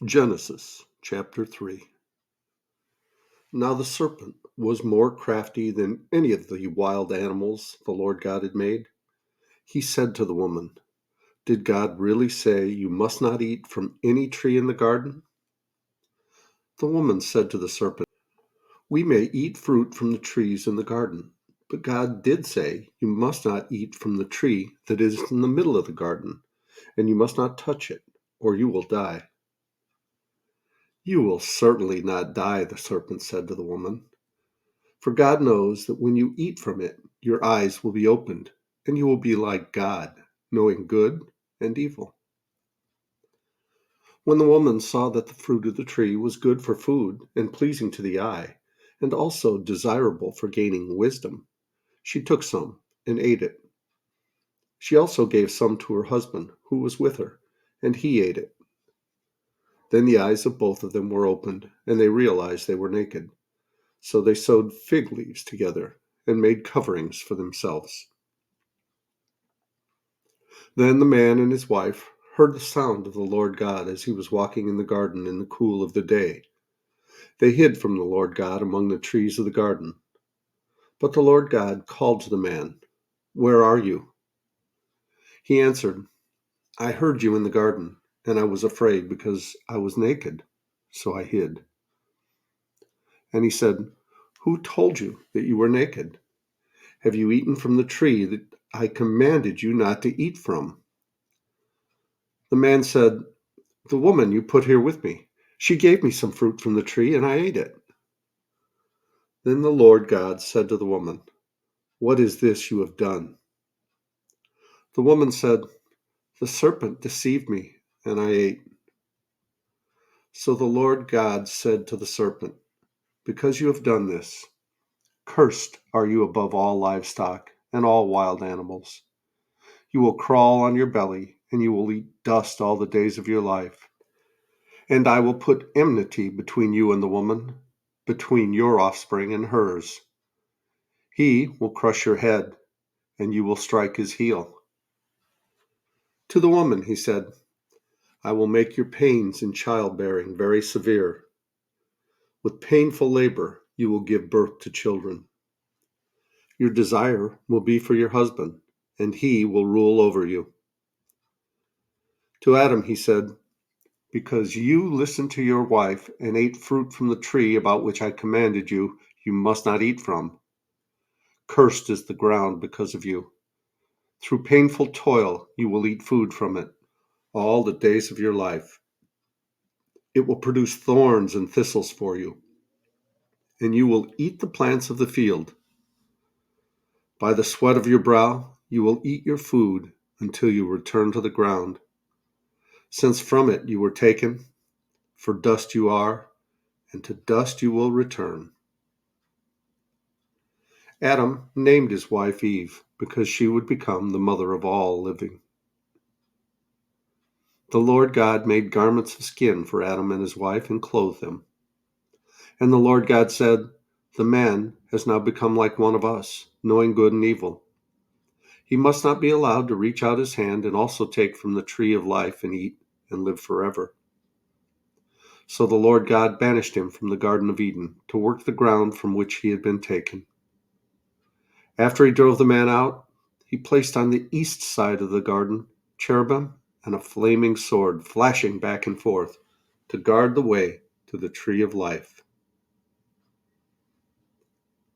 Genesis chapter 3. Now the serpent was more crafty than any of the wild animals the Lord God had made. He said to the woman, "Did God really say you must not eat from any tree in the garden?" The woman said to the serpent, "We may eat fruit from the trees in the garden, but God did say you must not eat from the tree that is in the middle of the garden, and you must not touch it, or you will die." "You will certainly not die," the serpent said to the woman. "For God knows that when you eat from it, your eyes will be opened, and you will be like God, knowing good and evil." When the woman saw that the fruit of the tree was good for food and pleasing to the eye, and also desirable for gaining wisdom, she took some and ate it. She also gave some to her husband, who was with her, and he ate it. Then the eyes of both of them were opened, and they realized they were naked. So they sewed fig leaves together and made coverings for themselves. Then the man and his wife heard the sound of the Lord God as he was walking in the garden in the cool of the day. They hid from the Lord God among the trees of the garden. But the Lord God called to the man, "Where are you?" He answered, "I heard you in the garden, and I was afraid because I was naked, so I hid." And he said, "Who told you that you were naked? Have you eaten from the tree that I commanded you not to eat from?" The man said, "The woman you put here with me, she gave me some fruit from the tree, and I ate it." Then the Lord God said to the woman, "What is this you have done?" The woman said, "The serpent deceived me, and I ate." So the Lord God said to the serpent, "Because you have done this, cursed are you above all livestock and all wild animals. You will crawl on your belly, and you will eat dust all the days of your life. And I will put enmity between you and the woman, between your offspring and hers. He will crush your head, and you will strike his heel." To the woman he said, "I will make your pains in childbearing very severe. With painful labor you will give birth to children. Your desire will be for your husband, and he will rule over you." To Adam he said, "Because you listened to your wife and ate fruit from the tree about which I commanded you, you must not eat from. Cursed is the ground because of you. Through painful toil you will eat food from it all the days of your life. It will produce thorns and thistles for you, and you will eat the plants of the field. By the sweat of your brow you will eat your food until you return to the ground, since from it you were taken, for dust you are, and to dust you will return." Adam named his wife Eve because she would become the mother of all living. The Lord God made garments of skin for Adam and his wife and clothed them. And the Lord God said, "The man has now become like one of us, knowing good and evil. He must not be allowed to reach out his hand and also take from the tree of life and eat and live forever." So the Lord God banished him from the Garden of Eden to work the ground from which he had been taken. After he drove the man out, he placed on the east side of the garden cherubim and a flaming sword flashing back and forth to guard the way to the tree of life.